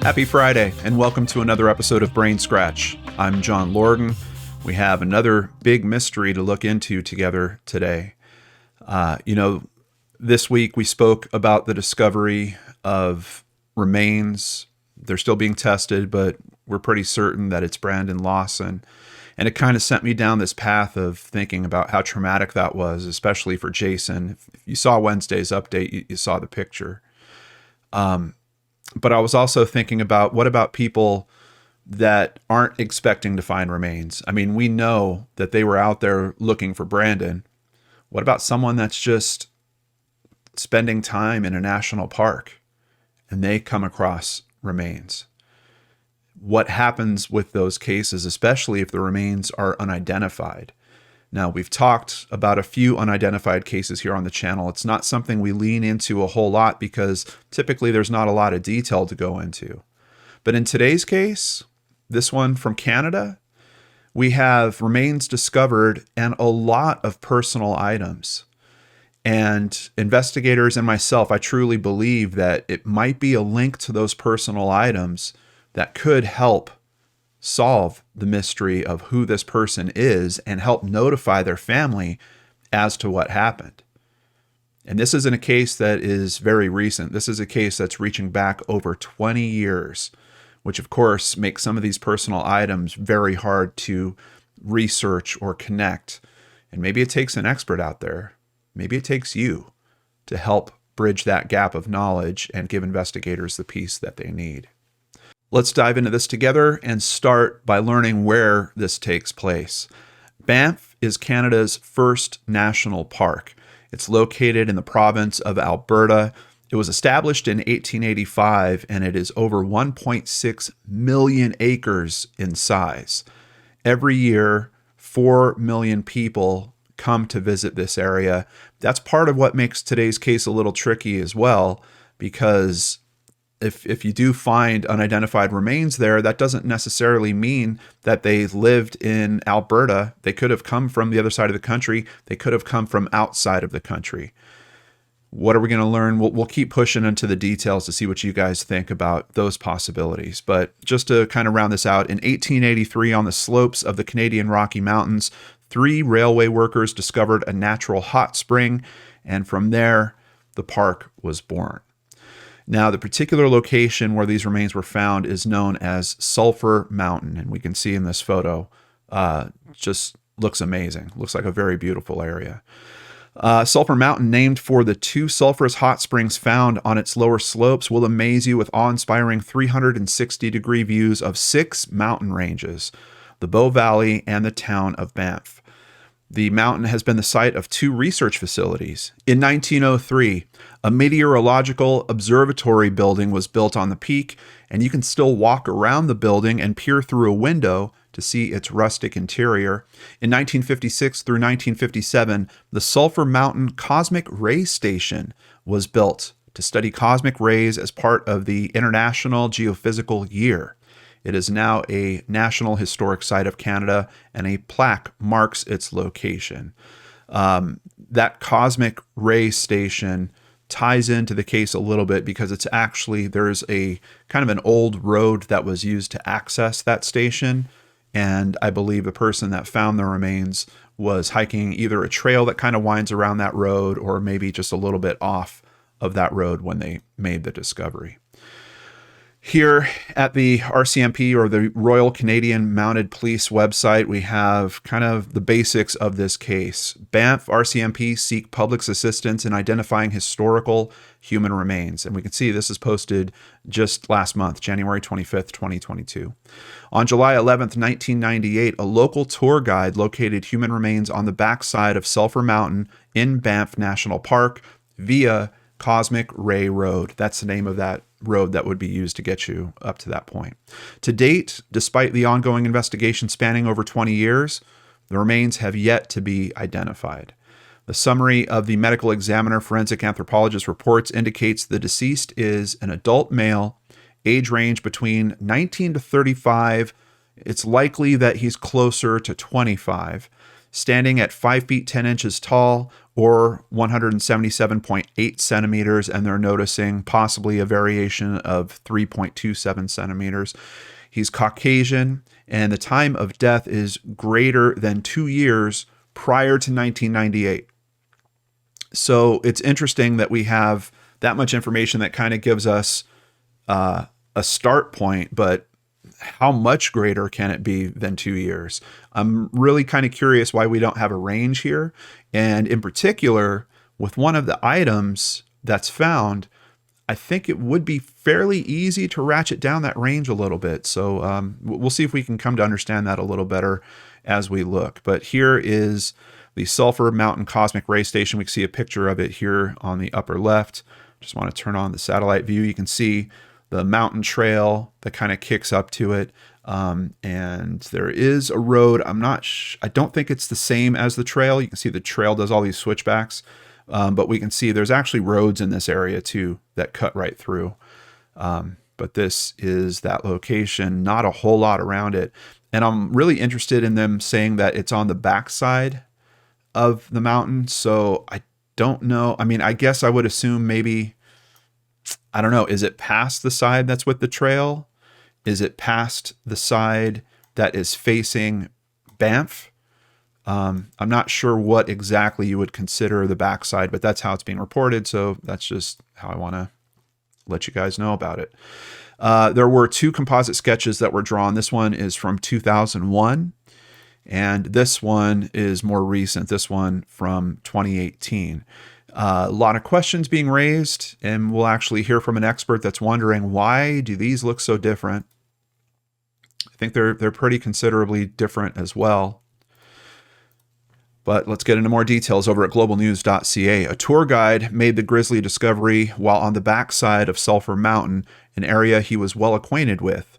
Happy Friday, and welcome to another episode of BrainScratch. I'm John Lorden. We have another big mystery to look into together today. This week we spoke about the discovery of remains. They're still being tested, but we're pretty certain that it's Brandon Lawson. And it kind of sent me down this path of thinking about how traumatic that was, especially for Jason. If you saw Wednesday's update, you saw the picture. But I was also thinking about, what about people that aren't expecting to find remains? I mean, we know that they were out there looking for Brandon. What about someone that's just spending time in a national park and they come across remains? What happens with those cases, especially if the remains are unidentified? Now, we've talked about a few unidentified cases here on the channel. It's not something we lean into a whole lot because typically there's not a lot of detail to go into. But in today's case, this one from Canada, we have remains discovered and a lot of personal items. And investigators and myself, I truly believe that it might be a link to those personal items that could help solve the mystery of who this person is and help notify their family as to what happened. And this isn't a case that is very recent. This is a case that's reaching back over 20 years, which of course makes some of these personal items very hard to research or connect. And maybe it takes an expert out there. Maybe it takes you to help bridge that gap of knowledge and give investigators the piece that they need. Let's dive into this together and start by learning where this takes place. Banff is Canada's first national park. It's located in the province of Alberta. It was established in 1885, and it is over 1.6 million acres in size. Every year, 4 million people come to visit this area. That's part of what makes today's case a little tricky as well, because if you do find unidentified remains there, that doesn't necessarily mean that they lived in Alberta. They could have come from the other side of the country. They could have come from outside of the country. What are we going to learn? We'll keep pushing into the details to see what you guys think about those possibilities. But just to kind of round this out, in 1883, on the slopes of the Canadian Rocky Mountains, 3 railway workers discovered a natural hot spring, and from there, the park was born. Now, the particular location where these remains were found is known as Sulphur Mountain, and we can see in this photo, just looks amazing. Looks like a very beautiful area. Sulphur Mountain, named for the 2 sulphurous hot springs found on its lower slopes, will amaze you with awe-inspiring 360-degree views of 6 mountain ranges, the Bow Valley and the town of Banff. The mountain has been the site of 2 research facilities. In 1903, a meteorological observatory building was built on the peak, and you can still walk around the building and peer through a window to see its rustic interior. In 1956 through 1957, the Sulphur Mountain Cosmic Ray Station was built to study cosmic rays as part of the International Geophysical Year. It is now a National Historic Site of Canada, and a plaque marks its location. That Cosmic Ray Station ties into the case a little bit because there's a kind of an old road that was used to access that station. And I believe the person that found the remains was hiking either a trail that kind of winds around that road or maybe just a little bit off of that road when they made the discovery. Here at the RCMP, or the Royal Canadian Mounted Police website, we have kind of the basics of this case. Banff RCMP seek public's assistance in identifying historical human remains. And we can see this is posted just last month, January 25th, 2022. On July 11th, 1998, a local tour guide located human remains on the backside of Sulphur Mountain in Banff National Park via Cosmic Ray Road. That's the name of that road that would be used to get you up to that point. To date, despite the ongoing investigation spanning over 20 years, the remains have yet to be identified. The summary of the medical examiner forensic anthropologist reports indicates the deceased is an adult male, age range between 19 to 35. It's likely that he's closer to 25, standing at 5 feet 10 inches tall, or 177.8 centimeters, and they're noticing possibly a variation of 3.27 centimeters. He's Caucasian, and the time of death is greater than 2 years prior to 1998. So it's interesting that we have that much information that kind of gives us a start point, but how much greater can it be than 2 years? I'm really kind of curious why we don't have a range here. And in particular, with one of the items that's found, I think it would be fairly easy to ratchet down that range a little bit. So we'll see if we can come to understand that a little better as we look. But here is the Sulphur Mountain Cosmic Ray Station. We can see a picture of it here on the upper left. Just want to turn on the satellite view. You can see the mountain trail that kind of kicks up to it. And there is a road. I don't think it's the same as the trail. You can see the trail does all these switchbacks. But we can see there's actually roads in this area too that cut right through. But this is that location, not a whole lot around it. And I'm really interested in them saying that it's on the backside of the mountain. So I don't know. I mean, I guess I would assume maybe, I don't know, is it past the side that's with the trail? Is it past the side that is facing Banff? I'm not sure what exactly you would consider the backside, but that's how it's being reported. So that's just how I want to let you guys know about it. There were 2 composite sketches that were drawn. This one is from 2001, and this one is more recent. This one from 2018. A lot of questions being raised, and we'll actually hear from an expert that's wondering, why do these look so different? I think they're pretty considerably different as well. But let's get into more details over at globalnews.ca. A tour guide made the grisly discovery while on the backside of Sulphur Mountain, an area he was well acquainted with.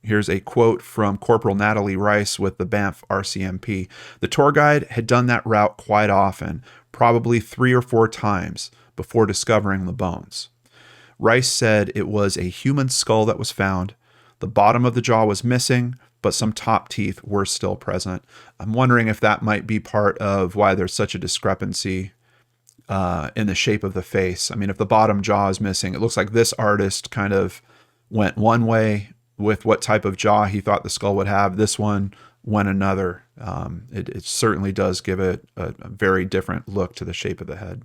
Here's a quote from Corporal Natalie Rice with the Banff RCMP. The tour guide had done that route quite often, probably 3 or 4 times before discovering the bones. Rice said it was a human skull that was found. The bottom of the jaw was missing, but some top teeth were still present. I'm wondering if that might be part of why there's such a discrepancy in the shape of the face. I mean, if the bottom jaw is missing, it looks like this artist kind of went one way with what type of jaw he thought the skull would have. This one went another. It certainly does give it a very different look to the shape of the head.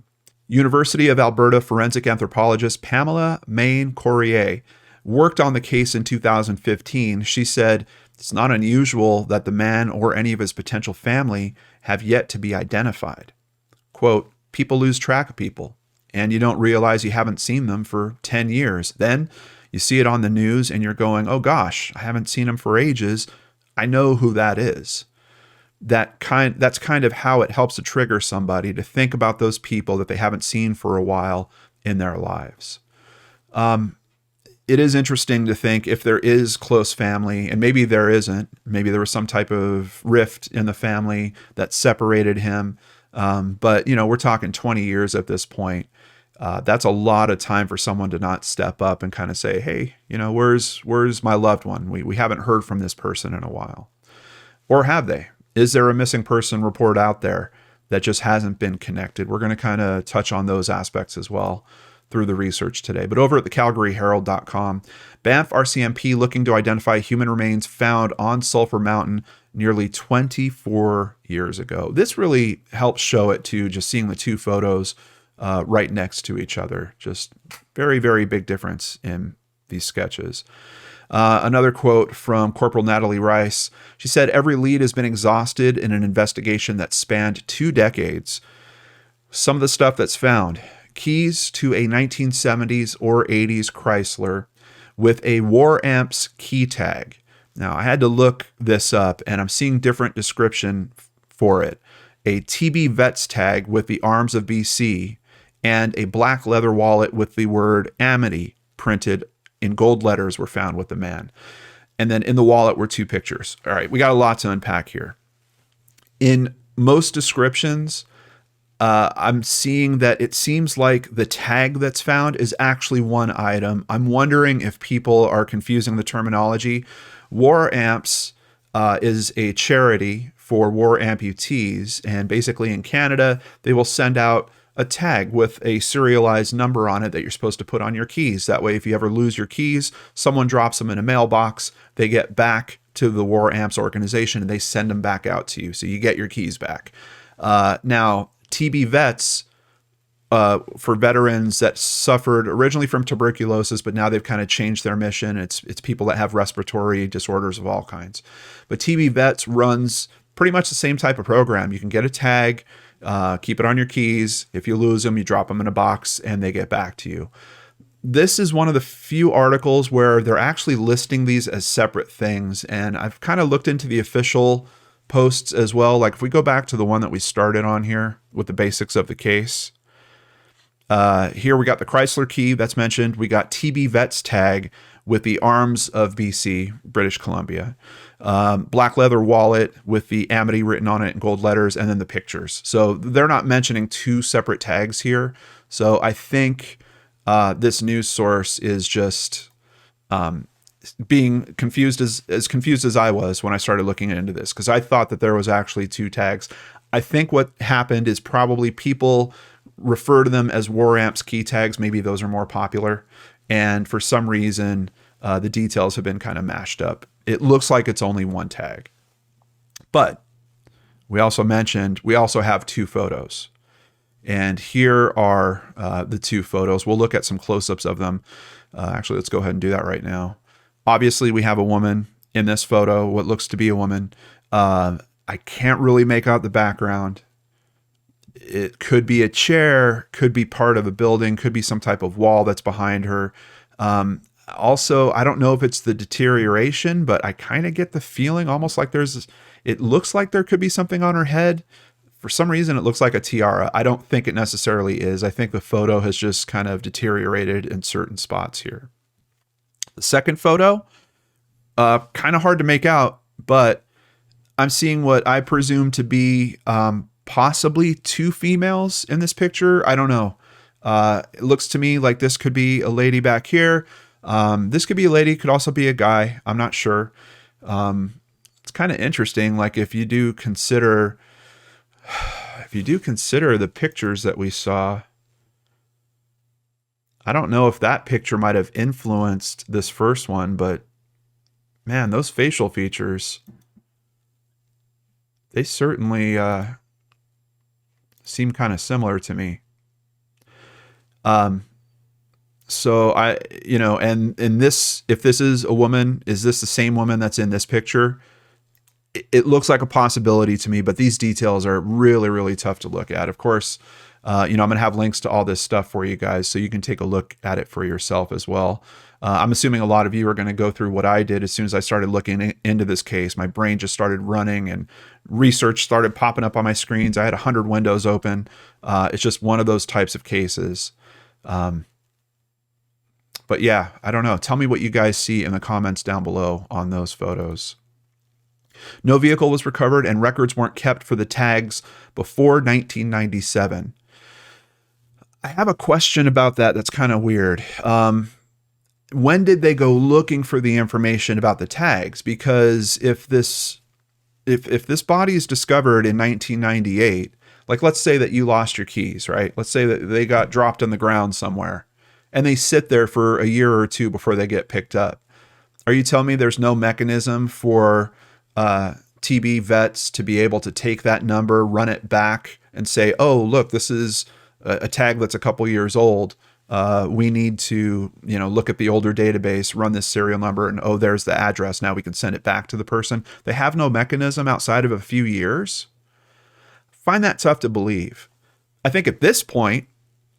University of Alberta forensic anthropologist Pamela Main-Corrier worked on the case in 2015. She said, it's not unusual that the man or any of his potential family have yet to be identified. Quote, people lose track of people, and you don't realize you haven't seen them for 10 years. Then you see it on the news and you're going, oh gosh, I haven't seen him for ages. I know who that is. That's kind of how it helps to trigger somebody to think about those people that they haven't seen for a while in their lives. It is interesting to think if there is close family, and maybe there isn't, maybe there was some type of rift in the family that separated him. But, we're talking 20 years at this point. That's a lot of time for someone to not step up and kind of say, hey, where's my loved one? We haven't heard from this person in a while. Or have they? Is there a missing person report out there that just hasn't been connected? We're going to kind of touch on those aspects as well through the research today. But over at the CalgaryHerald.com, Banff RCMP looking to identify human remains found on Sulphur Mountain nearly 24 years ago. This really helps show it too, just seeing the 2 photos right next to each other. Just very, very big difference in these sketches. Another quote from Corporal Natalie Rice. She said, every lead has been exhausted in an investigation that spanned 2 decades. Some of the stuff that's found: keys to a 1970s or 80s Chrysler with a War Amps key tag. Now, I had to look this up, and I'm seeing different description for it. A TB Vets tag with the arms of BC, and a black leather wallet with the word Amity printed in gold letters were found with the man. And then in the wallet were 2 pictures. All right, we got a lot to unpack here. In most descriptions, I'm seeing that it seems like the tag that's found is actually one item. I'm wondering if people are confusing the terminology. War Amps is a charity for war amputees. And basically in Canada, they will send out a tag with a serialized number on it that you're supposed to put on your keys. That way, if you ever lose your keys, someone drops them in a mailbox, they get back to the War Amps organization and they send them back out to you. So you get your keys back. Now, TB vets, for veterans that suffered originally from tuberculosis, but now they've kind of changed their mission. It's people that have respiratory disorders of all kinds. But TB vets runs pretty much the same type of program. You can get a tag, keep it on your keys. If you lose them, you drop them in a box and they get back to you. This is one of the few articles where they're actually listing these as separate things. And I've kind of looked into the official posts as well. Like if we go back to the one that we started on here with the basics of the case, here we got the Chrysler key that's mentioned. We got TB vets tag with the arms of BC, British Columbia. Black leather wallet with the Amity written on it in gold letters, and then the pictures. So they're not mentioning two separate tags here. So I think this news source is just being confused, as confused as I was when I started looking into this, because I thought that there was actually two tags. I think what happened is probably people refer to them as War Amps key tags. Maybe those are more popular. And for some reason, the details have been kind of mashed up. It looks like it's only one tag. But we also mentioned, we also have two photos. And here are the two photos. We'll look at some close-ups of them. Actually, let's go ahead and do that right now. Obviously, we have a woman in this photo, what looks to be a woman. I can't really make out the background. It could be a chair, could be part of a building, could be some type of wall that's behind her. Also, I don't know if it's the deterioration, but I kind of get the feeling almost like it looks like there could be something on her head. For some reason, it looks like a tiara. I don't think it necessarily is. I think the photo has just kind of deteriorated in certain spots here. The second photo, kind of hard to make out, but I'm seeing what I presume to be possibly two females in this picture. I don't know. It looks to me like this could be a lady back here. This could be a lady, could also be a guy. I'm not sure. It's kind of interesting. Like if you do consider the pictures that we saw, I don't know if that picture might have influenced this first one, but man, those facial features, they certainly seem kind of similar to me. So and in this, if this is a woman, is this the same woman that's in this picture? It looks like a possibility to me, but these details are really, really tough to look at. Of course, I'm going to have links to all this stuff for you guys, so you can take a look at it for yourself as well. I'm assuming a lot of you are going to go through what I did as soon as I started looking into this case. My brain just started running and research started popping up on my screens. I had 100 windows open. It's just one of those types of cases. But yeah, I don't know. Tell me what you guys see in the comments down below on those photos. No vehicle was recovered and records weren't kept for the tags before 1997. I have a question about that that's kind of weird. When did they go looking for the information about the tags? Because if this body is discovered in 1998, like let's say that you lost your keys, right? Let's say that they got dropped on the ground somewhere and they sit there for a year or two before they get picked up. Are you telling me there's no mechanism for TB vets to be able to take that number, run it back and say, oh, look, this is a tag that's a couple years old. We need to, look at the older database, run this serial number, and oh, there's the address. Now we can send it back to the person. They have no mechanism outside of a few years. Find that tough to believe. I think at this point,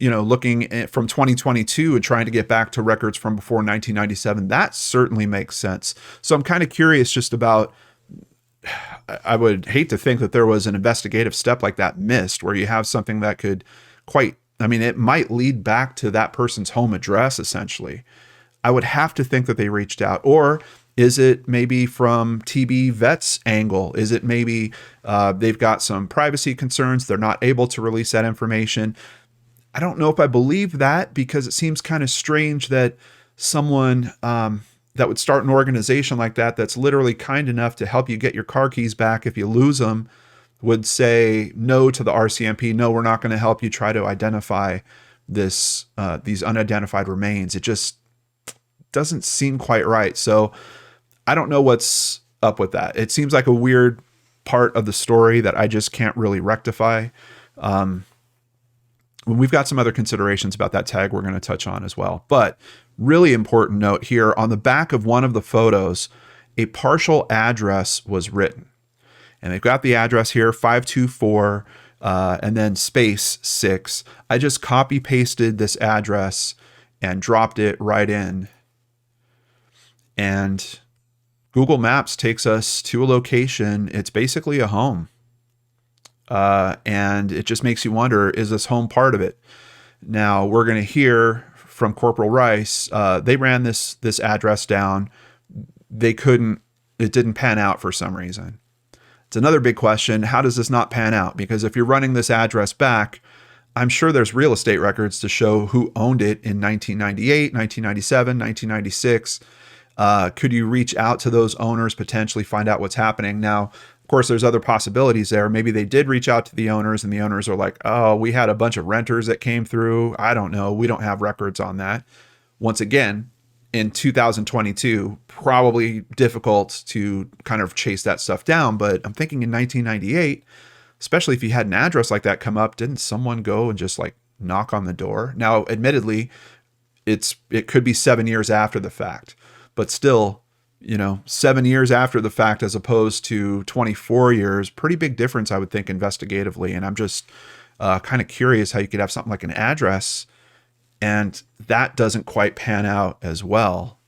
looking from 2022 and trying to get back to records from before 1997, that certainly makes sense. So I'm kind of curious just about, I would hate to think that there was an investigative step like that missed, where you have something that could it might lead back to that person's home address, essentially. I would have to think that they reached out. Or is it maybe from TB vets angle? Is it maybe they've got some privacy concerns, they're not able to release that information? I don't know if I believe that, because it seems kind of strange that someone that would start an organization like that that's literally kind enough to help you get your car keys back if you lose them would say no to the RCMP. No, we're not going to help you try to identify these unidentified remains. It just doesn't seem quite right. So I don't know what's up with that. It seems like a weird part of the story that I just can't really rectify. When we've got some other considerations about that tag we're going to touch on as well. But really important note here, on the back of one of the photos, a partial address was written. And they've got the address here, 524, and then space 6. I just copy pasted this address and dropped it right in. And Google Maps takes us to a location. It's basically a home. And it just makes you wonder, is this home part of it? Now, we're going to hear from Corporal Rice. They ran this address down. It didn't pan out for some reason. It's another big question. How does this not pan out? Because if you're running this address back, I'm sure there's real estate records to show who owned it in 1998, 1997, 1996. Could you reach out to those owners, potentially find out what's happening? Now, of course, there's other possibilities there. Maybe they did reach out to the owners and the owners are like, oh, we had a bunch of renters that came through. I don't know. We don't have records on that. Once again, in 2022, probably difficult to kind of chase that stuff down. But I'm thinking in 1998, especially if you had an address like that come up, didn't someone go and just like knock on the door? Now, admittedly, it could be 7 years after the fact, but still, 7 years after the fact, as opposed to 24 years, pretty big difference, I would think, investigatively. And I'm just kind of curious how you could have something like an address and that doesn't quite pan out as well.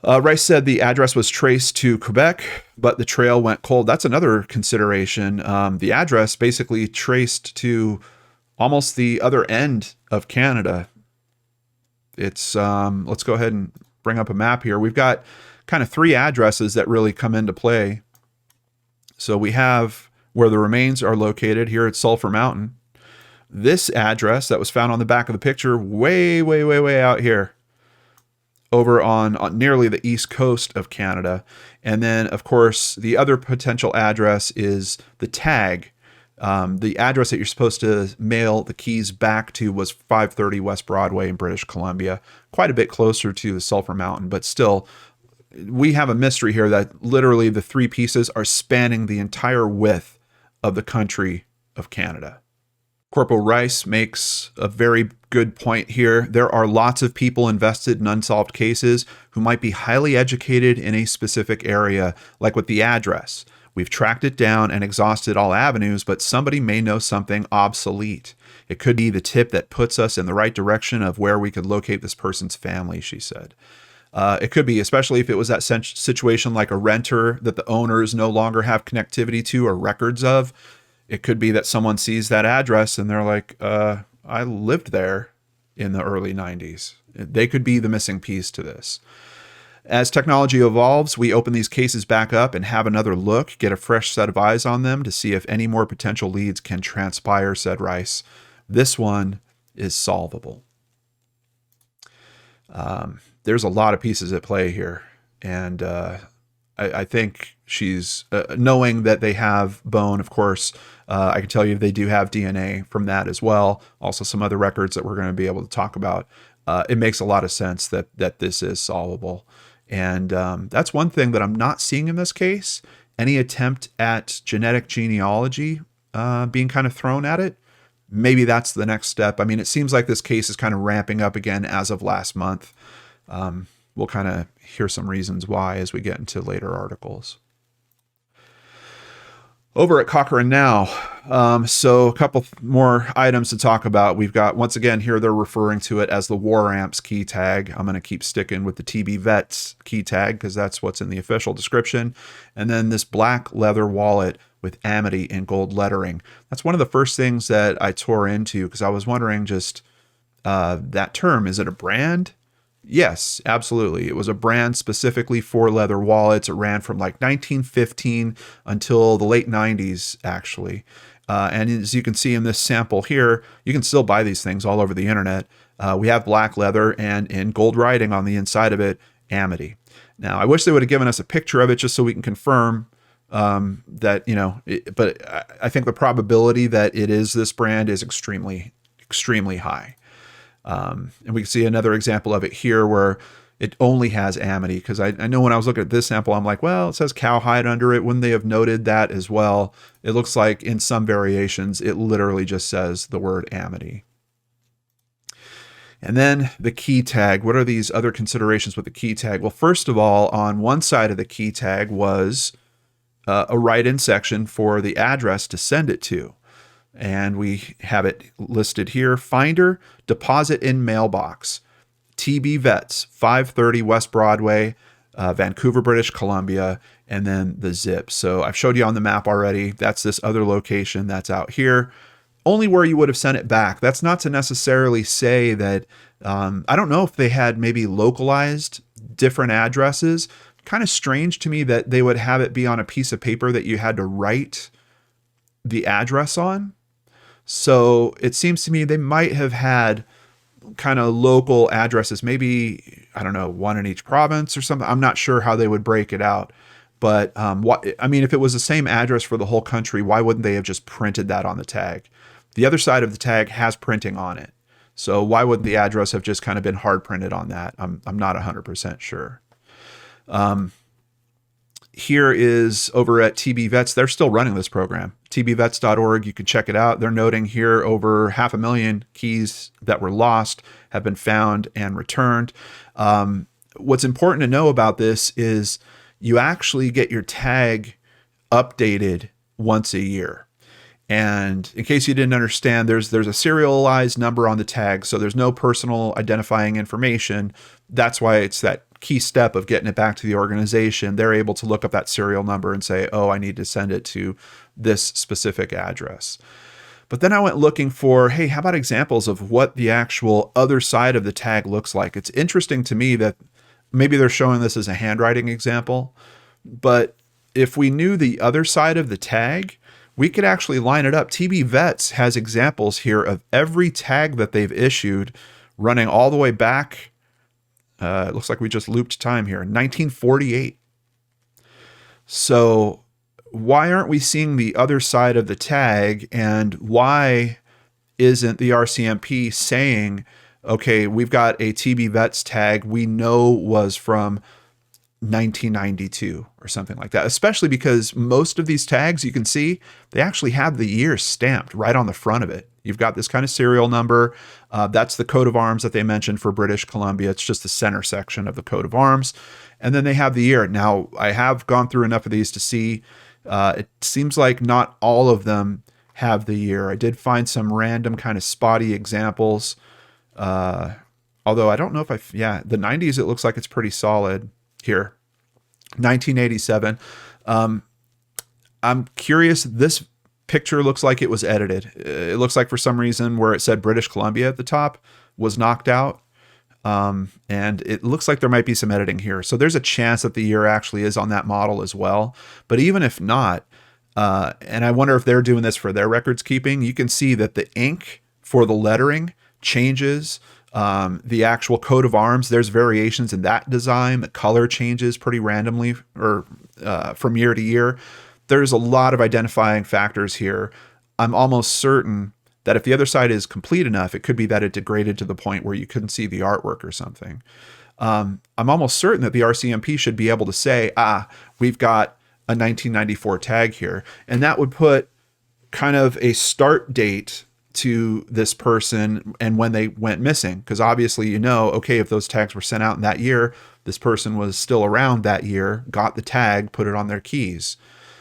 Rice said the address was traced to Quebec, but the trail went cold. That's another consideration. The address basically traced to almost the other end of Canada. It's let's go ahead and bring up a map here. We've got kind of 3 addresses that really come into play. So we have where the remains are located here at Sulphur Mountain. This address that was found on the back of the picture, way, way, way, way out here, over on nearly the east coast of Canada. And then, of course, the other potential address is the tag. The address that you're supposed to mail the keys back to was 530 West Broadway in British Columbia, quite a bit closer to the Sulphur Mountain, but still, we have a mystery here that literally the 3 pieces are spanning the entire width of the country of Canada. Corporal Rice makes a very good point here. There are lots of people invested in unsolved cases who might be highly educated in a specific area, like with the address. We've tracked it down and exhausted all avenues, but somebody may know something obsolete. It could be the tip that puts us in the right direction of where we could locate this person's family, she said. It could be, especially if it was that situation like a renter that the owners no longer have connectivity to or records of. It could be that someone sees that address and they're like, I lived there in the early 90s. They could be the missing piece to this. As technology evolves, we open these cases back up and have another look, get a fresh set of eyes on them to see if any more potential leads can transpire, said Rice. This one is solvable. There's a lot of pieces at play here. And I think she's knowing that they have bone, of course. I can tell you they do have DNA from that as well. Also some other records that we're going to be able to talk about. It makes a lot of sense that this is solvable. And that's one thing that I'm not seeing in this case. Any attempt at genetic genealogy being kind of thrown at it. Maybe that's the next step. I mean, it seems like this case is kind of ramping up again as of last month. We'll kind of hear some reasons why as we get into later articles. Over at Cochrane Now, so a couple more items to talk about. We've got, once again, here they're referring to it as the War Amps key tag. I'm going to keep sticking with the TB Vets key tag because that's what's in the official description. And then this black leather wallet with Amity in gold lettering. That's one of the first things that I tore into because I was wondering just that term. Is it a brand? Yes, absolutely. It was a brand specifically for leather wallets. It ran from like 1915 until the late 90s, actually. And as you can see in this sample here, you can still buy these things all over the internet. We have black leather and in gold writing on the inside of it. Amity. Now, I wish they would have given us a picture of it just so we can confirm that, but I think the probability that it is this brand is extremely, extremely high. And we can see another example of it here where it only has Amity, because I know when I was looking at this sample, I'm like, well, it says cowhide under it. Wouldn't they have noted that as well? It looks like in some variations, it literally just says the word Amity. And then the key tag. What are these other considerations with the key tag? Well, first of all, on one side of the key tag was a write-in section for the address to send it to. And we have it listed here: finder, deposit in mailbox, TB Vets, 530 West Broadway, Vancouver, British Columbia, and then the zip. So I've showed you on the map already. That's this other location that's out here. Only where you would have sent it back. That's not to necessarily say that, I don't know if they had maybe localized different addresses. Kind of strange to me that they would have it be on a piece of paper that you had to write the address on. So it seems to me they might have had kind of local addresses, maybe, I don't know, one in each province or something. I'm not sure how they would break it out. But if it was the same address for the whole country, why wouldn't they have just printed that on the tag? The other side of the tag has printing on it. So why wouldn't the address have just kind of been hard printed on that? I'm not 100% sure. Here is over at TB Vets. They're still running this program. tbvets.org. You can check it out. They're noting here over 500,000 keys that were lost have been found and returned. What's important to know about this is you actually get your tag updated once a year. And in case you didn't understand, there's a serialized number on the tag, so there's no personal identifying information. That's why it's that key step of getting it back to the organization. They're able to look up that serial number and say, oh, I need to send it to this specific address. But then I went looking for, hey, how about examples of what the actual other side of the tag looks like? It's interesting to me that maybe they're showing this as a handwriting example, but if we knew the other side of the tag, we could actually line it up. TB Vets has examples here of every tag that they've issued running all the way back. It looks like we just looped time here, 1948. So why aren't we seeing the other side of the tag? And why isn't the RCMP saying, okay, we've got a TB Vets tag we know was from 1992 or something like that, especially because most of these tags, you can see they actually have the year stamped right on the front of it. You've got this kind of serial number. That's the coat of arms that they mentioned for British Columbia. It's just the center section of the coat of arms. And then they have the year. Now, I have gone through enough of these to see it seems like not all of them have the year. I did find some random kind of spotty examples. Although I don't know if the 90s, it looks like it's pretty solid. Here, 1987. I'm curious. This picture looks like it was edited. It looks like for some reason where it said British Columbia at the top was knocked out. And it looks like there might be some editing here. So there's a chance that the year actually is on that model as well. But even if not, and I wonder if they're doing this for their records keeping, you can see that the ink for the lettering changes. The actual coat of arms, there's variations in that design. The color changes pretty randomly or from year to year. There's a lot of identifying factors here. I'm almost certain that if the other side is complete enough, it could be that it degraded to the point where you couldn't see the artwork or something. I'm almost certain that the RCMP should be able to say, we've got a 1994 tag here. And that would put kind of a start date to this person and when they went missing. Because obviously, okay, if those tags were sent out in that year, this person was still around that year, got the tag, put it on their keys.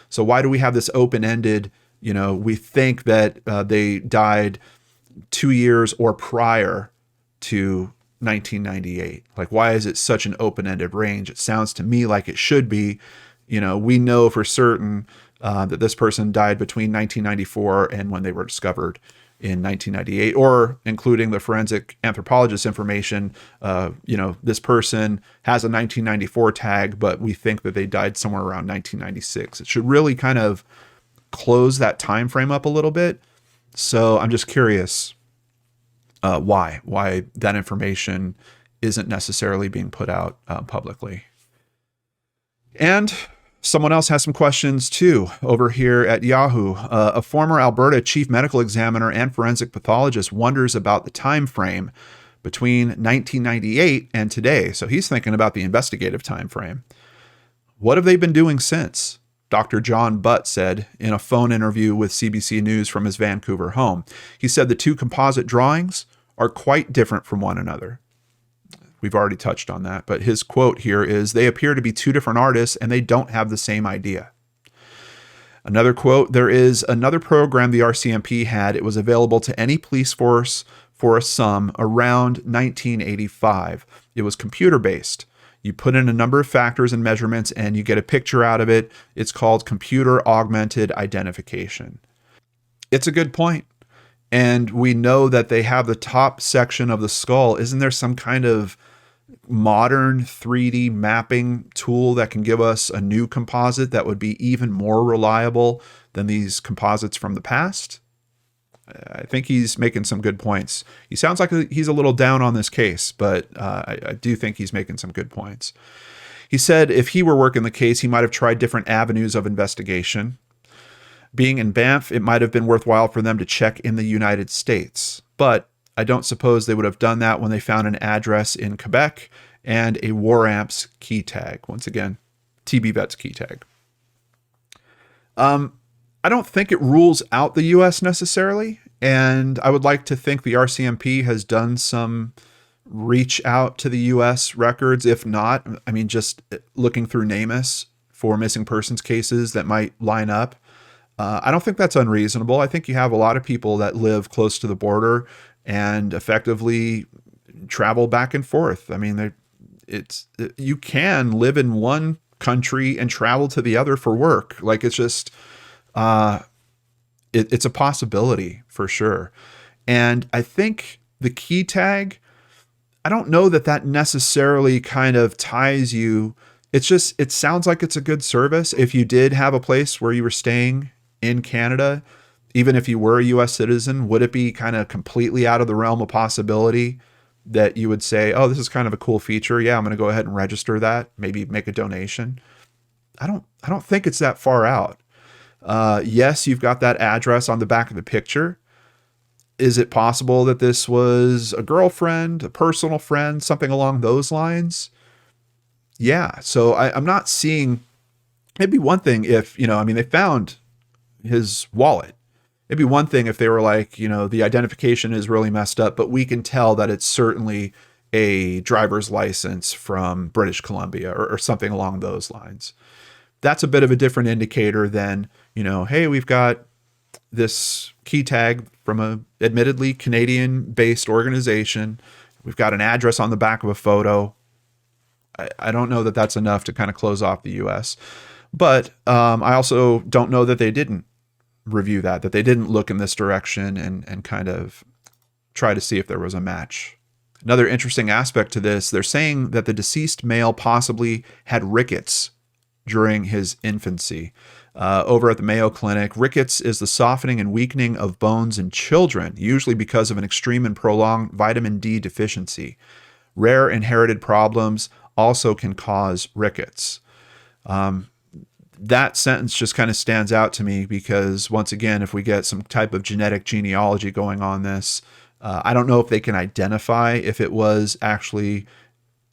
So why do we have this open-ended, we think that they died 2 years or prior to 1998? Like, why is it such an open-ended range? It sounds to me like it should be, we know for certain that this person died between 1994 and when they were discovered in 1998, or including the forensic anthropologist information, this person has a 1994 tag, but we think that they died somewhere around 1996. It should really kind of close that time frame up a little bit. So I'm just curious why that information isn't necessarily being put out publicly. And someone else has some questions too over here at Yahoo. A former Alberta chief medical examiner and forensic pathologist wonders about the time frame between 1998 and today. So he's thinking about the investigative time frame. What have they been doing since? Dr. John Butt said in a phone interview with CBC News from his Vancouver home. He said the two composite drawings are quite different from one another. We've already touched on that, but his quote here is, "They appear to be two different artists and they don't have the same idea." Another quote, "There is another program the RCMP had. It was available to any police force for a sum around 1985. It was computer-based. You put in a number of factors and measurements and you get a picture out of it. It's called computer augmented identification." It's a good point. And we know that they have the top section of the skull. Isn't there some kind of modern 3D mapping tool that can give us a new composite that would be even more reliable than these composites from the past? I think he's making some good points. He sounds like he's a little down on this case, but I do think he's making some good points. He said if he were working the case, he might have tried different avenues of investigation. Being in Banff, it might have been worthwhile for them to check in the United States, but I don't suppose they would have done that when they found an address in Quebec and a War Amps key tag. Once again, TB Vet's key tag. I don't think it rules out the U.S. necessarily, and I would like to think the RCMP has done some reach out to the U.S. records. If not, I mean, just looking through NamUs for missing persons cases that might line up. I don't think that's unreasonable. I think you have a lot of people that live close to the border and effectively travel back and forth. I mean, you can live in one country and travel to the other for work. Like, it's just, it's a possibility for sure. And I think the key tag, I don't know that necessarily kind of ties you. It's just, it sounds like it's a good service. If you did have a place where you were staying in Canada, even if you were a U.S. citizen, would it be kind of completely out of the realm of possibility that you would say, oh, this is kind of a cool feature. Yeah, I'm going to go ahead and register that, maybe make a donation. I don't think it's that far out. Yes, you've got that address on the back of the picture. Is it possible that this was a girlfriend, a personal friend, something along those lines? Yeah. So I'm not seeing, it'd be one thing if, they found his wallet. It'd be one thing if they were like, the identification is really messed up, but we can tell that it's certainly a driver's license from British Columbia or something along those lines. That's a bit of a different indicator than, hey, we've got this key tag from a admittedly Canadian-based organization. We've got an address on the back of a photo. I don't know that that's enough to kind of close off the U.S. But I also don't know that they didn't review that they didn't look in this direction and kind of try to see if there was a match. Another interesting aspect to this, they're saying that the deceased male possibly had rickets during his infancy. Over at the Mayo Clinic, rickets is the softening and weakening of bones in children, usually because of an extreme and prolonged vitamin D deficiency. Rare inherited problems also can cause rickets. That sentence just kind of stands out to me because, once again, if we get some type of genetic genealogy going on this, I don't know if they can identify if it was actually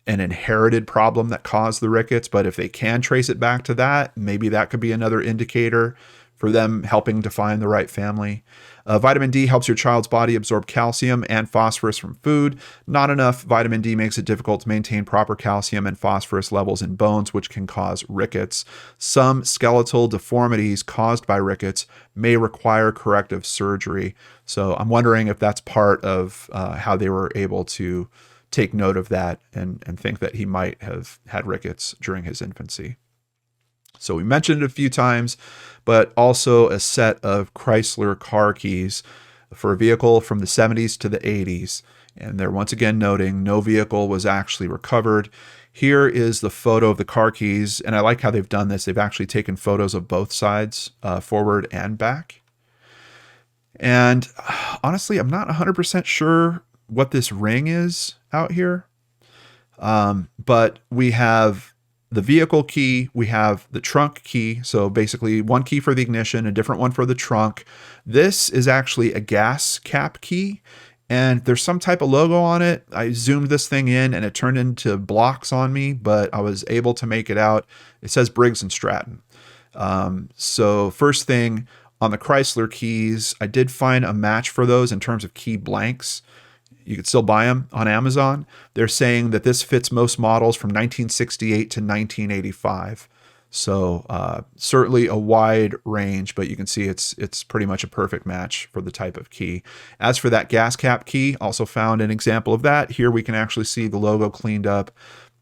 an inherited problem that caused the rickets, but if they can trace it back to that, maybe that could be another indicator for them helping to find the right family. Vitamin D helps your child's body absorb calcium and phosphorus from food. Not enough vitamin D makes it difficult to maintain proper calcium and phosphorus levels in bones, which can cause rickets. Some skeletal deformities caused by rickets may require corrective surgery. So I'm wondering if that's part of how they were able to take note of that and think that he might have had rickets during his infancy. So we mentioned it a few times, but also a set of Chrysler car keys for a vehicle from the 70s to the 80s. And they're once again noting no vehicle was actually recovered. Here is the photo of the car keys. And I like how they've done this. They've actually taken photos of both sides, forward and back. And honestly, I'm not 100% sure what this ring is out here. But we have the vehicle key, we have the trunk key. So basically one key for the ignition, a different one for the trunk. This is actually a gas cap key, and there's some type of logo on it. I zoomed this thing in and it turned into blocks on me, but I was able to make it out. It says Briggs and Stratton. So first thing, on the Chrysler keys, I did find a match for those in terms of key blanks. You could still buy them on Amazon. They're saying that this fits most models from 1968 to 1985. So certainly a wide range, but you can see it's pretty much a perfect match for the type of key. As for that gas cap key, also found an example of that. Here we can actually see the logo cleaned up,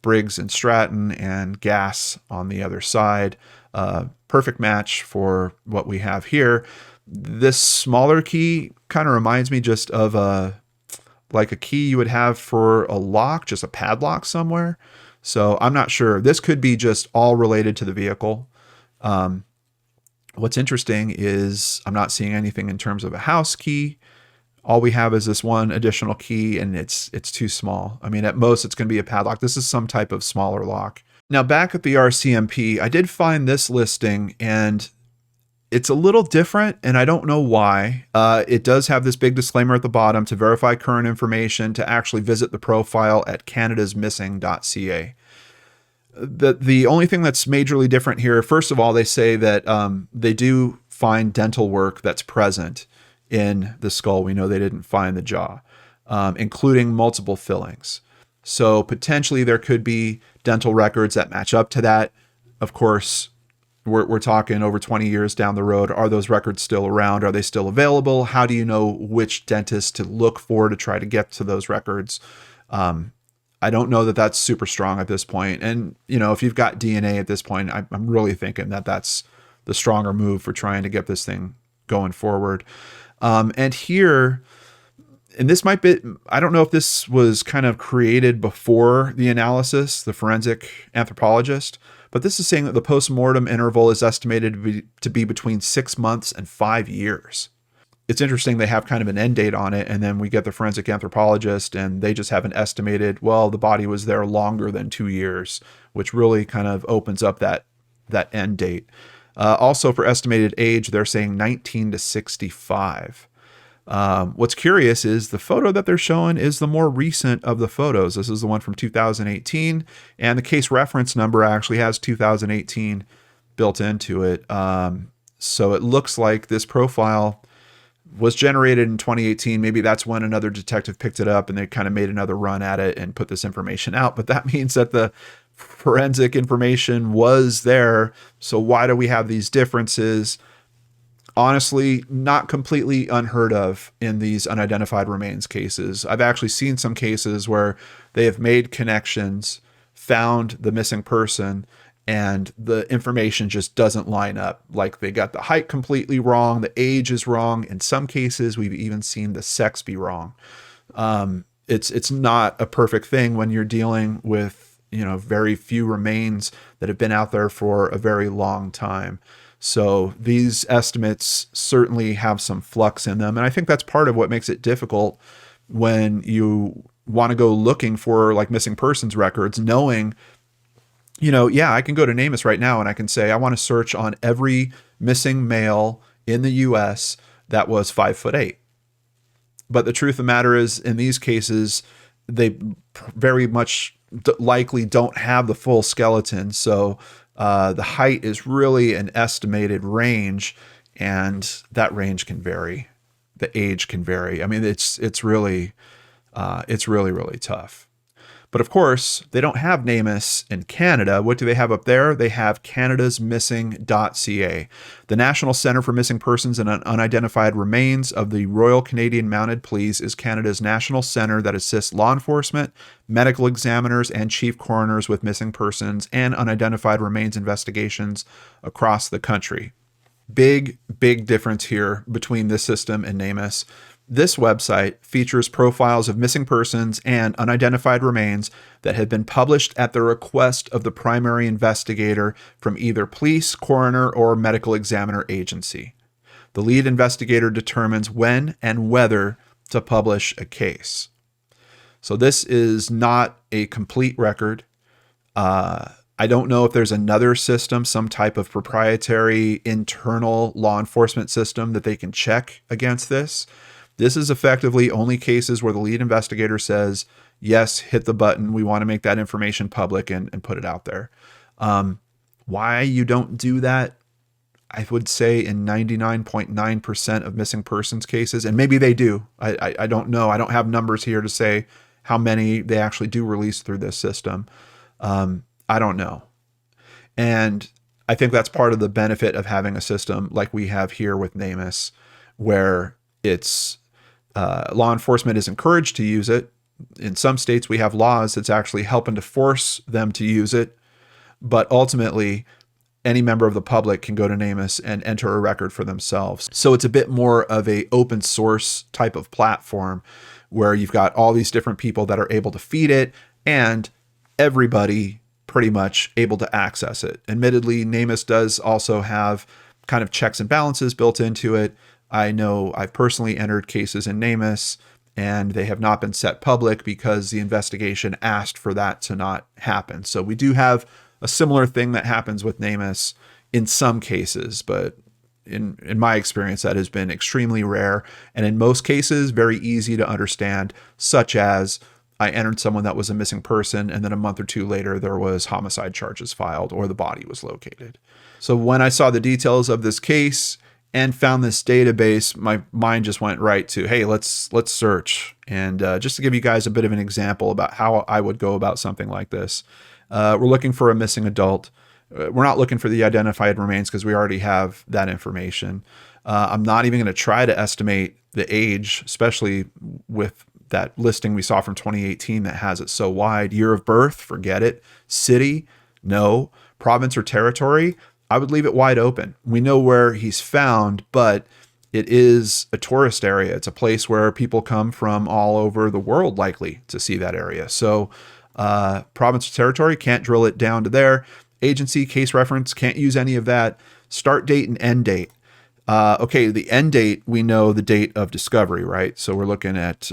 Briggs and Stratton, and gas on the other side. Perfect match for what we have here. This smaller key kind of reminds me just of like a key you would have for a lock, just a padlock somewhere. So I'm not sure. This could be just all related to the vehicle. What's interesting is I'm not seeing anything in terms of a house key. All we have is this one additional key, and it's too small. I mean, at most it's going to be a padlock. This is some type of smaller lock. Now back at the RCMP, I did find this listing, and it's a little different, and I don't know why. It does have this big disclaimer at the bottom: to verify current information, to actually visit the profile at canadasmissing.ca. The only thing that's majorly different here, first of all, they say that they do find dental work that's present in the skull. We know they didn't find the jaw, including multiple fillings. So potentially there could be dental records that match up to that. Of course, we're talking over 20 years down the road. Are those records still around? Are they still available? How do you know which dentist to look for to try to get to those records? I don't know that that's super strong at this point. And, you know, if you've got DNA at this point, I'm really thinking that that's the stronger move for trying to get this thing going forward. And here, and this might be, I don't know if this was kind of created before the analysis, the forensic anthropologist, but this is saying that the post-mortem interval is estimated to be between 6 months and 5 years. It's interesting, they have kind of an end date on it, and then we get the forensic anthropologist and they just have an estimated, well, the body was there longer than 2 years, which really kind of opens up that end date. Also for estimated age, they're saying 19 to 65. What's curious is the photo that they're showing is the more recent of the photos. This is the one from 2018, and the case reference number actually has 2018 built into it. So it looks like this profile was generated in 2018. Maybe that's when another detective picked it up and they kind of made another run at it and put this information out. But that means that the forensic information was there. So why do we have these differences? Honestly, not completely unheard of in these unidentified remains cases. I've actually seen some cases where they have made connections, found the missing person, and the information just doesn't line up. Like they got the height completely wrong, the age is wrong. In some cases, we've even seen the sex be wrong. It's not a perfect thing when you're dealing with, you know, very few remains that have been out there for a very long time. So these estimates certainly have some flux in them. And I think that's part of what makes it difficult when you want to go looking for like missing persons records, knowing, you know, yeah, I can go to NamUs right now and I can say, I want to search on every missing male in the US that was 5'8". But the truth of the matter is, in these cases, they very much likely don't have the full skeleton. So the height is really an estimated range, and that range can vary. The age can vary. I mean, it's really tough. But of course, they don't have NamUs in Canada. What do they have up there? They have canadasmissing.ca. The National Centre for Missing Persons and Unidentified Remains of the Royal Canadian Mounted Police is Canada's national centre that assists law enforcement, medical examiners, and chief coroners with missing persons and unidentified remains investigations across the country. Big difference here between this system and NamUs. This website features profiles of missing persons and unidentified remains that have been published at the request of the primary investigator from either police, coroner, or medical examiner agency. The lead investigator determines when and whether to publish a case. So this is not a complete record. I don't know if there's another system, some type of proprietary internal law enforcement system that they can check against this. This is effectively only cases where the lead investigator says, yes, hit the button. We want to make that information public and put it out there. Why you don't do that, I would say in 99.9% of missing persons cases, and maybe they do. I don't know. I don't have numbers here to say how many they actually do release through this system. I don't know. And I think that's part of the benefit of having a system like we have here with NamUs, where it's law enforcement is encouraged to use it. In some states, we have laws that's actually helping to force them to use it. But ultimately, any member of the public can go to NamUs and enter a record for themselves. So it's a bit more of a open source type of platform where you've got all these different people that are able to feed it and everybody pretty much able to access it. Admittedly, NamUs does also have kind of checks and balances built into it. I know I've personally entered cases in NamUs and they have not been set public because the investigation asked for that to not happen. So we do have a similar thing that happens with NamUs in some cases, but in my experience, that has been extremely rare. And in most cases, very easy to understand, such as I entered someone that was a missing person, and then a month or two later, there was homicide charges filed or the body was located. So when I saw the details of this case and found this database, my mind just went right to, hey, let's search. And just to give you guys a bit of an example about how I would go about something like this, we're looking for a missing adult. We're not looking for the identified remains because we already have that information. I'm not even going to try to estimate the age, especially with that listing we saw from 2018 that has it so wide. Year of birth, forget it. City, no. Province or territory, I would leave it wide open. We know where he's found, but it is a tourist area. It's a place where people come from all over the world likely to see that area. So province or territory, can't drill it down to there. Agency, case reference, can't use any of that. Start date and end date. Okay, the end date, we know the date of discovery, right? So we're looking at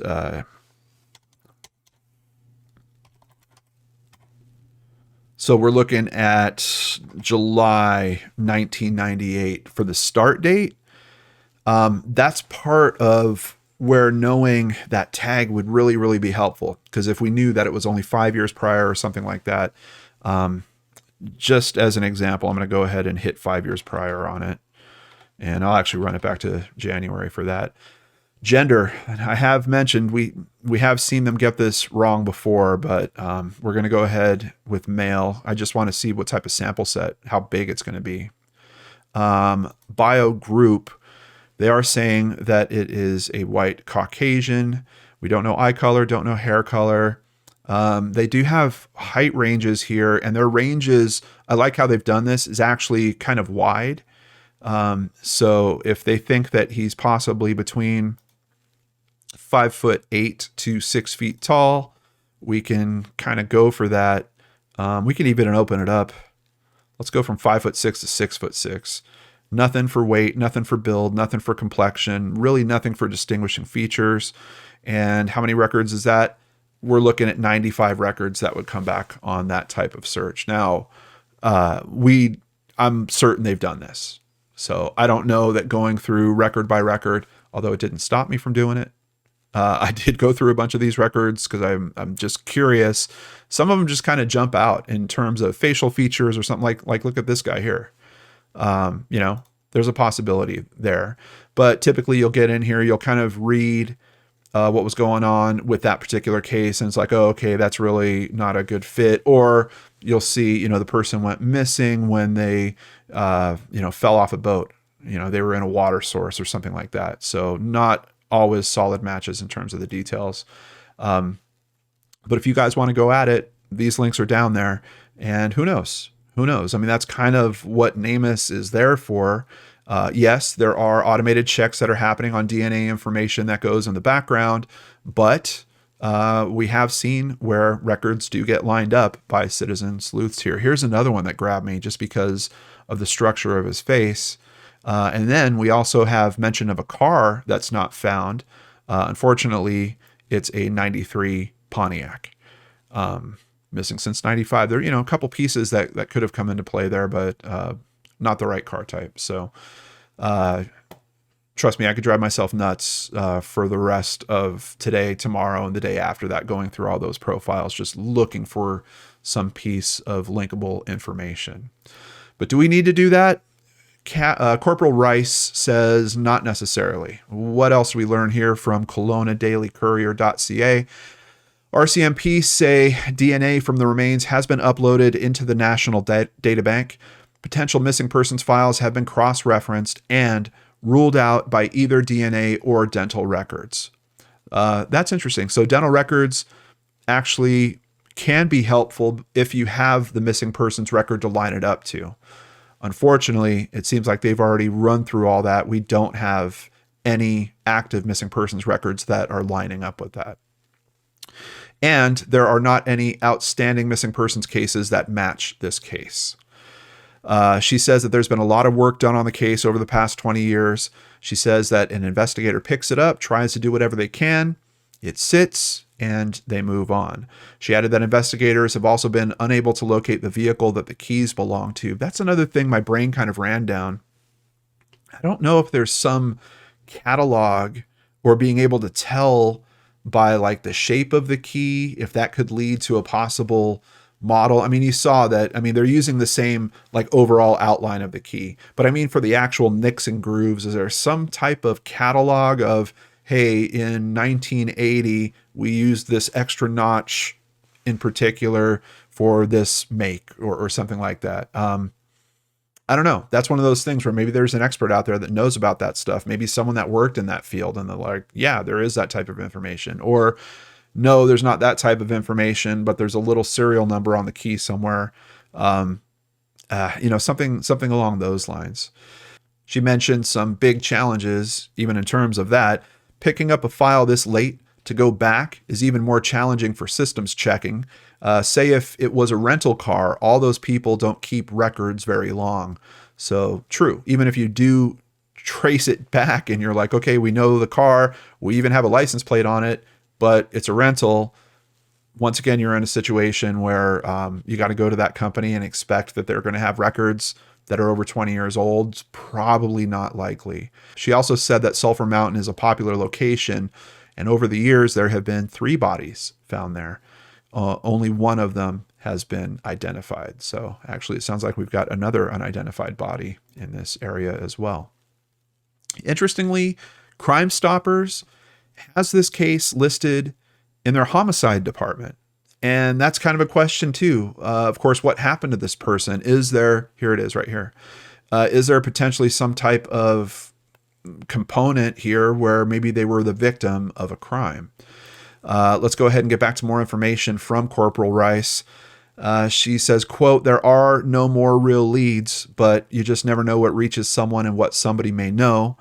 July 1998 for the start date. That's part of where knowing that tag would really, really be helpful. Because if we knew that it was only 5 years prior or something like that, just as an example, I'm going to go ahead and hit 5 years prior on it. And I'll actually run it back to January for that. Gender, I have mentioned, we have seen them get this wrong before, but we're going to go ahead with male. I just want to see what type of sample set, how big it's going to be. Bio group, they are saying that it is a white Caucasian. We don't know eye color, don't know hair color. They do have height ranges here, and their ranges, I like how they've done this, is actually kind of wide. So if they think that he's possibly between 5'8" to 6 feet tall, we can kind of go for that. We can even open it up. Let's go from 5'6" to 6'6". Nothing for weight, nothing for build, nothing for complexion, really nothing for distinguishing features. And how many records is that? We're looking at 95 records that would come back on that type of search. Now, I'm certain they've done this. So I don't know that going through record by record, although it didn't stop me from doing it. I did go through a bunch of these records because I'm just curious. Some of them just kind of jump out in terms of facial features or something like look at this guy here. There's a possibility there. But typically you'll get in here, you'll kind of read what was going on with that particular case. And it's like, oh, okay, that's really not a good fit. Or you'll see, the person went missing when they, fell off a boat. They were in a water source or something like that. So not always solid matches in terms of the details. But if you guys want to go at it, these links are down there. And who knows? Who knows? I mean, that's kind of what NamUs is there for. Yes, there are automated checks that are happening on DNA information that goes in the background, but we have seen where records do get lined up by citizen sleuths here. Here's another one that grabbed me just because of the structure of his face. And then we also have mention of a car that's not found. Unfortunately, it's a 93 Pontiac. Missing since 95. There, a couple pieces that could have come into play there, but not the right car type. So trust me, I could drive myself nuts for the rest of today, tomorrow, and the day after that, going through all those profiles, just looking for some piece of linkable information. But do we need to do that? Corporal Rice says not necessarily. What else do we learn here from KelownaDailyCourier.ca? RCMP say DNA from the remains has been uploaded into the National Data Bank. Potential missing persons files have been cross-referenced and ruled out by either DNA or dental records. That's interesting. So dental records actually can be helpful if you have the missing persons record to line it up to. Unfortunately, it seems like they've already run through all that. We don't have any active missing persons records that are lining up with that. And there are not any outstanding missing persons cases that match this case. She says that there's been a lot of work done on the case over the past 20 years. She says that an investigator picks it up, tries to do whatever they can, it sits, and they move on. She added that investigators have also been unable to locate the vehicle that the keys belong to. That's another thing my brain kind of ran down. I don't know if there's some catalog or being able to tell by like the shape of the key, if that could lead to a possible model. I mean, you saw that, they're using the same like overall outline of the key, but for the actual nicks and grooves, is there some type of catalog of, hey, in 1980, we used this extra notch in particular for this make or something like that. I don't know. That's one of those things where maybe there's an expert out there that knows about that stuff. Maybe someone that worked in that field and they're like, yeah, there is that type of information. Or no, there's not that type of information, but there's a little serial number on the key somewhere. Something along those lines. She mentioned some big challenges, even in terms of that. Picking up a file this late to go back is even more challenging for systems checking. Say if it was a rental car, all those people don't keep records very long. So true, even if you do trace it back and you're like, okay, we know the car, we even have a license plate on it, but it's a rental. Once again, you're in a situation where you got to go to that company and expect that they're going to have records that are over 20 years old. It's probably not likely. She also said that Sulphur Mountain is a popular location, and over the years, there have been 3 bodies found there. Only one of them has been identified. So actually, it sounds like we've got another unidentified body in this area as well. Interestingly, CrimeStoppers has this case listed in their homicide department. And that's kind of a question too. Of course, what happened to this person? Here it is right here. Is there potentially some type of component here where maybe they were the victim of a crime? Let's go ahead and get back to more information from Corporal Rice. She says, quote, "There are no more real leads, but you just never know what reaches someone and what somebody may know.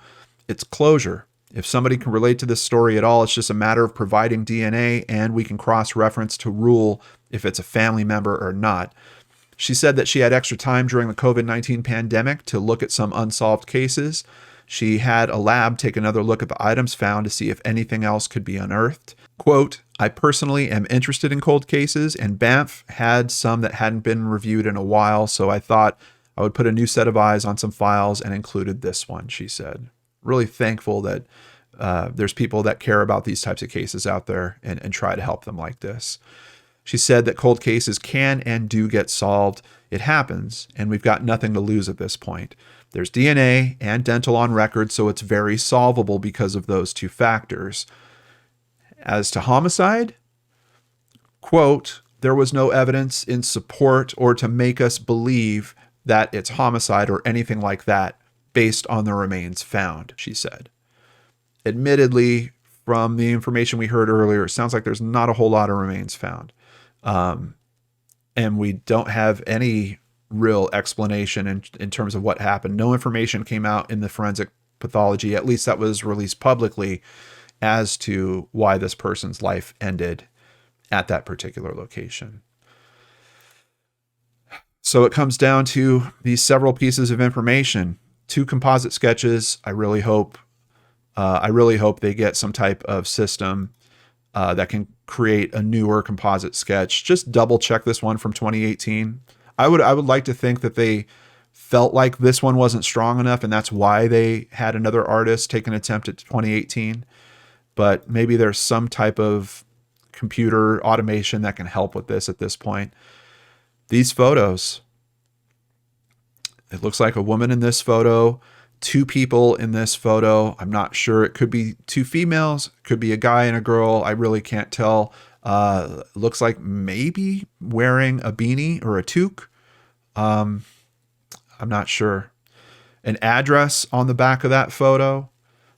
It's closure. If somebody can relate to this story at all, it's just a matter of providing DNA and we can cross-reference to rule if it's a family member or not." She said that she had extra time during the COVID-19 pandemic to look at some unsolved cases. She had a lab take another look at the items found to see if anything else could be unearthed. Quote, "I personally am interested in cold cases, and Banff had some that hadn't been reviewed in a while, so I thought I would put a new set of eyes on some files and included this one," she said. Really thankful that there's people that care about these types of cases out there and try to help them like this. She said that cold cases can and do get solved. It happens, and we've got nothing to lose at this point. There's DNA and dental on record, so it's very solvable because of those two factors. As to homicide, quote, "There was no evidence in support or to make us believe that it's homicide or anything like that based on the remains found," she said. Admittedly, from the information we heard earlier, it sounds like there's not a whole lot of remains found. And we don't have any real explanation in terms of what happened. No information came out in the forensic pathology, at least that was released publicly, as to why this person's life ended at that particular location. So it comes down to these several pieces of information, 2 composite sketches. I really hope they get some type of system that can create a newer composite sketch. Just double check this one from 2018. I would like to think that they felt like this one wasn't strong enough, and that's why they had another artist take an attempt at 2018. But maybe there's some type of computer automation that can help with this at this point. These photos, it looks like a woman in this photo, two people in this photo. I'm not sure. It could be two females, could be a guy and a girl. I really can't tell. Looks like maybe wearing a beanie or a toque. I'm not sure. An address on the back of that photo,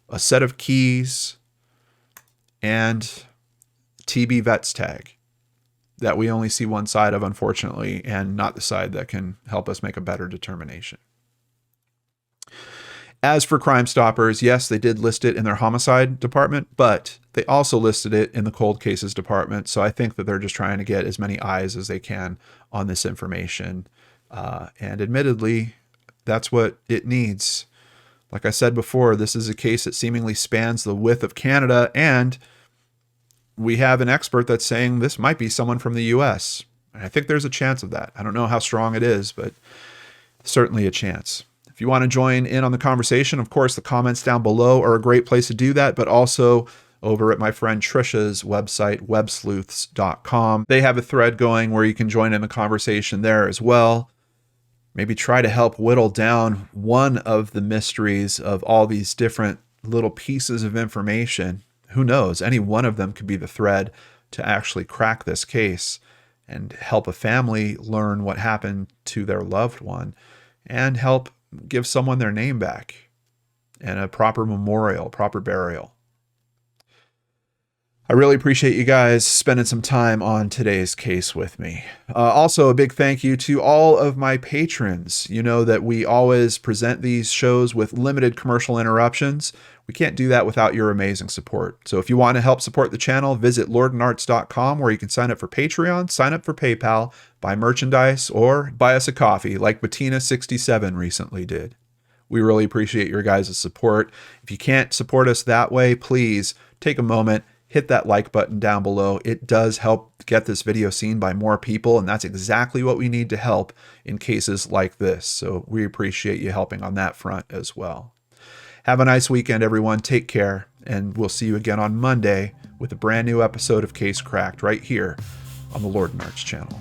a set of keys, and TB Vets tag that we only see one side of, unfortunately, and not the side that can help us make a better determination. As for Crime Stoppers, yes, they did list it in their homicide department, but they also listed it in the cold cases department. So I think that they're just trying to get as many eyes as they can on this information. And admittedly, that's what it needs. Like I said before, this is a case that seemingly spans the width of Canada, and we have an expert that's saying this might be someone from the US. And I think there's a chance of that. I don't know how strong it is, but certainly a chance. If you want to join in on the conversation, of course, the comments down below are a great place to do that, but also over at my friend Trisha's website, websleuths.com. They have a thread going where you can join in the conversation there as well. Maybe try to help whittle down one of the mysteries of all these different little pieces of information. Who knows? Any one of them could be the thread to actually crack this case and help a family learn what happened to their loved one and help give someone their name back and a proper memorial, proper burial. I really appreciate you guys spending some time on today's case with me. Also, a big thank you to all of my patrons. You know that we always present these shows with limited commercial interruptions. We can't do that without your amazing support. So if you want to help support the channel, visit lordandarts.com, where you can sign up for Patreon, sign up for PayPal, buy merchandise, or buy us a coffee like Bettina67 recently did. We really appreciate your guys' support. If you can't support us that way, please take a moment, hit that like button down below. It does help get this video seen by more people, and that's exactly what we need to help in cases like this. So we appreciate you helping on that front as well. Have a nice weekend, everyone. Take care, and we'll see you again on Monday with a brand new episode of Case Cracked right here on the Lord and Arts channel.